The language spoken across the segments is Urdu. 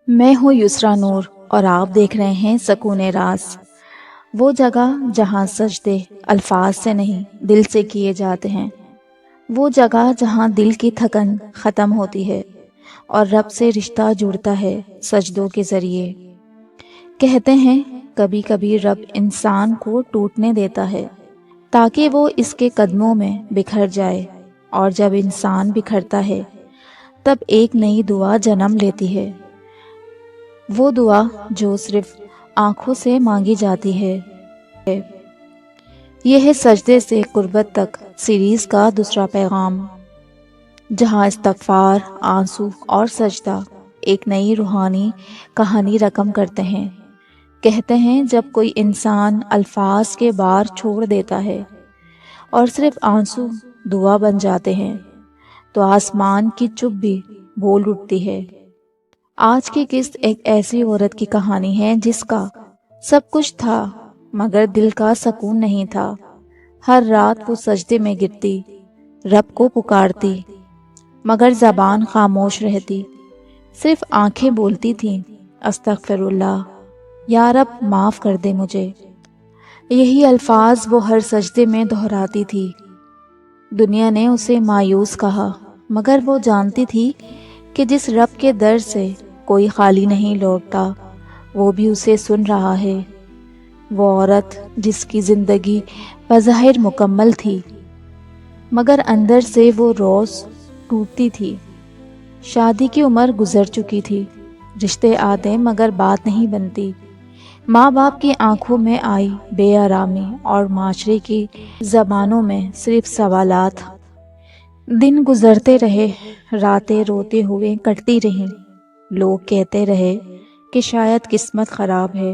میں ہوں یسرا نور اور آپ دیکھ رہے ہیں سکون راز، وہ جگہ جہاں سجدے الفاظ سے نہیں دل سے کیے جاتے ہیں، وہ جگہ جہاں دل کی تھکن ختم ہوتی ہے اور رب سے رشتہ جڑتا ہے سجدوں کے ذریعے۔ کہتے ہیں کبھی کبھی رب انسان کو ٹوٹنے دیتا ہے تاکہ وہ اس کے قدموں میں بکھر جائے، اور جب انسان بکھرتا ہے تب ایک نئی دعا جنم لیتی ہے، وہ دعا جو صرف آنکھوں سے مانگی جاتی ہے۔ یہ ہے سجدے سے قربت تک سیریز کا دوسرا پیغام، جہاں استغفار، آنسو اور سجدہ ایک نئی روحانی کہانی رقم کرتے ہیں۔ کہتے ہیں جب کوئی انسان الفاظ کے بار چھوڑ دیتا ہے اور صرف آنسو دعا بن جاتے ہیں تو آسمان کی چپ بھی بول اٹھتی ہے۔ آج کی قسط ایک ایسی عورت کی کہانی ہے جس کا سب کچھ تھا مگر دل کا سکون نہیں تھا۔ ہر رات وہ سجدے میں گرتی، رب کو پکارتی، مگر زبان خاموش رہتی، صرف آنکھیں بولتی تھیں استغفر اللہ، یا رب معاف کر دے مجھے۔ یہی الفاظ وہ ہر سجدے میں دہراتی تھی۔ دنیا نے اسے مایوس کہا، مگر وہ جانتی تھی کہ جس رب کے در سے کوئی خالی نہیں لوٹتا وہ بھی اسے سن رہا ہے۔ وہ عورت جس کی زندگی بظاہر مکمل تھی مگر اندر سے وہ روز ٹوٹتی تھی۔ شادی کی عمر گزر چکی تھی، رشتے آتے مگر بات نہیں بنتی، ماں باپ کی آنکھوں میں آئی بے آرامی اور معاشرے کی زبانوں میں صرف سوالات۔ دن گزرتے رہے، راتیں روتے ہوئے کٹتی رہیں، لوگ کہتے رہے کہ شاید قسمت خراب ہے،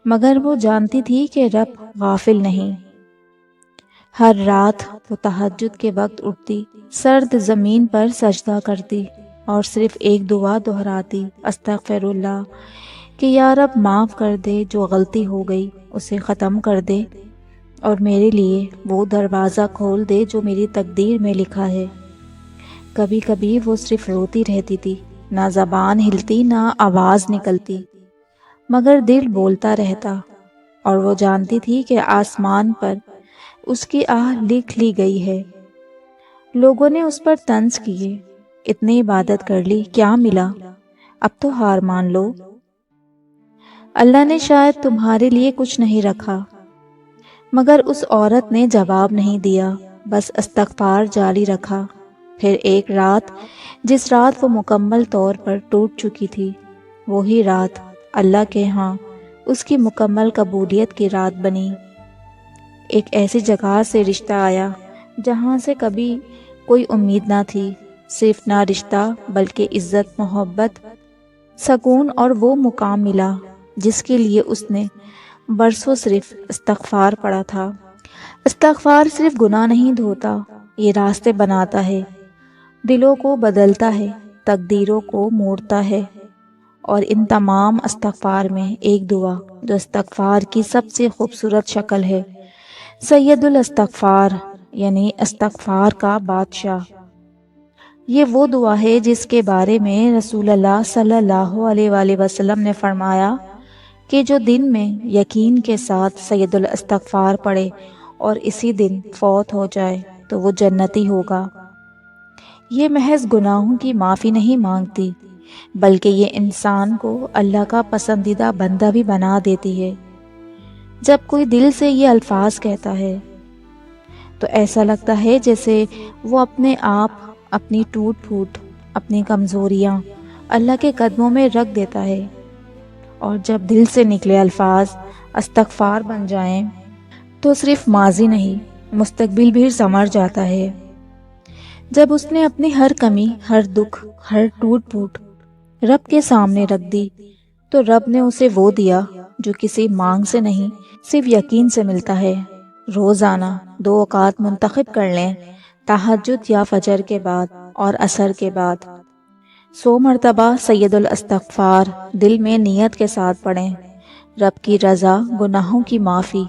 مگر وہ جانتی تھی کہ رب غافل نہیں۔ ہر رات وہ تہجد کے وقت اٹھتی، سرد زمین پر سجدہ کرتی اور صرف ایک دعا دہراتی استغفر اللہ، کہ یا رب معاف کر دے، جو غلطی ہو گئی اسے ختم کر دے اور میرے لیے وہ دروازہ کھول دے جو میری تقدیر میں لکھا ہے۔ کبھی کبھی وہ صرف روتی رہتی تھی، نہ زبان ہلتی نہ آواز نکلتی، مگر دل بولتا رہتا، اور وہ جانتی تھی کہ آسمان پر اس کی آہ لکھ لی گئی ہے۔ لوگوں نے اس پر طنز کیے، اتنی عبادت کر لی کیا ملا، اب تو ہار مان لو۔ اللہ نے شاید تمہارے لیے کچھ نہیں رکھا، مگر اس عورت نے جواب نہیں دیا، بس استغفار جاری رکھا۔ پھر ایک رات، جس رات وہ مکمل طور پر ٹوٹ چکی تھی، وہی رات اللہ کے ہاں اس کی مکمل قبولیت کی رات بنی۔ ایک ایسی جگہ سے رشتہ آیا جہاں سے کبھی کوئی امید نہ تھی، صرف نہ رشتہ بلکہ عزت، محبت، سکون اور وہ مقام ملا جس کے لیے اس نے برسوں صرف استغفار پڑھا تھا۔ استغفار صرف گناہ نہیں دھوتا، یہ راستے بناتا ہے، دلوں کو بدلتا ہے، تقدیروں کو موڑتا ہے۔ اور ان تمام استغفار میں ایک دعا جو استغفار کی سب سے خوبصورت شکل ہے، سید الاستغفار، یعنی استغفار کا بادشاہ۔ یہ وہ دعا ہے جس کے بارے میں رسول اللہ صلی اللہ علیہ وآلہ وسلم نے فرمایا کہ جو دن میں یقین کے ساتھ سید الاستغفار پڑھے اور اسی دن فوت ہو جائے تو وہ جنتی ہوگا۔ یہ محض گناہوں کی معافی نہیں مانگتی، بلکہ یہ انسان کو اللہ کا پسندیدہ بندہ بھی بنا دیتی ہے۔ جب کوئی دل سے یہ الفاظ کہتا ہے تو ایسا لگتا ہے جیسے وہ اپنے آپ، اپنی ٹوٹ پھوٹ، اپنی کمزوریاں اللہ کے قدموں میں رکھ دیتا ہے۔ اور جب دل سے نکلے الفاظ استغفار بن جائیں تو صرف ماضی نہیں، مستقبل بھی سنور جاتا ہے۔ جب اس نے اپنی ہر کمی، ہر دکھ، ہر ٹوٹ پھوٹ رب کے سامنے رکھ دی تو رب نے اسے وہ دیا جو کسی مانگ سے نہیں، صرف یقین سے ملتا ہے۔ روزانہ 2 اوقات منتخب کر لیں، تہجد یا فجر کے بعد اور عصر کے بعد۔ 100 مرتبہ سید الاستغفار دل میں نیت کے ساتھ پڑھیں، رب کی رضا، گناہوں کی معافی،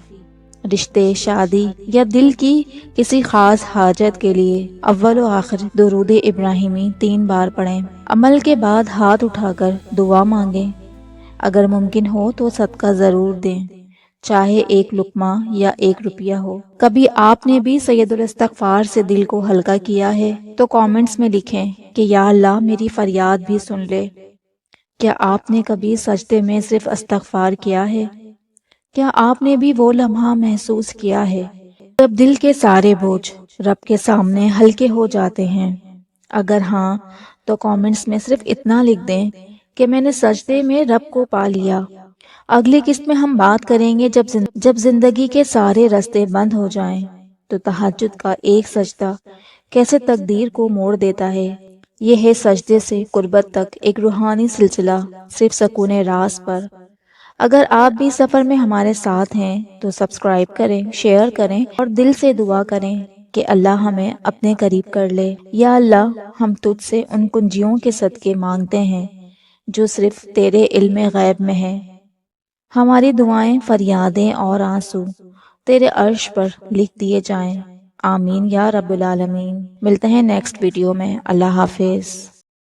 رشتے، شادی یا دل کی کسی خاص حاجت کے لیے اول و آخر درود ابراہیمی 3 بار پڑھیں۔ عمل کے بعد ہاتھ اٹھا کر دعا مانگیں۔ اگر ممکن ہو تو صدقہ ضرور دیں، چاہے 1 لقمہ یا 1 روپیہ ہو۔ کبھی آپ نے بھی سید الاستغفار سے دل کو ہلکا کیا ہے تو کامنٹس میں لکھیں کہ یا اللہ میری فریاد بھی سن لے۔ کیا آپ نے کبھی سجدے میں صرف استغفار کیا ہے؟ کیا آپ نے بھی وہ لمحہ محسوس کیا ہے جب دل کے سارے بوجھ رب کے سامنے ہلکے ہو جاتے ہیں؟ اگر ہاں تو کامنٹس میں صرف اتنا لکھ دیں کہ میں نے سجدے میں رب کو پا لیا۔ اگلی قسط میں ہم بات کریں گے جب زندگی کے سارے راستے بند ہو جائیں تو تہجد کا ایک سجدہ کیسے تقدیر کو موڑ دیتا ہے۔ یہ ہے سجدے سے قربت تک ایک روحانی سلسلہ، صرف سکون راز پر۔ اگر آپ بھی سفر میں ہمارے ساتھ ہیں تو سبسکرائب کریں، شیئر کریں اور دل سے دعا کریں کہ اللہ ہمیں اپنے قریب کر لے۔ یا اللہ، ہم تجھ سے ان کنجیوں کے صدقے مانگتے ہیں جو صرف تیرے علم غیب میں ہیں۔ ہماری دعائیں، فریادیں اور آنسو تیرے عرش پر لکھ دیے جائیں۔ آمین یا رب العالمین۔ ملتے ہیں نیکسٹ ویڈیو میں۔ اللہ حافظ۔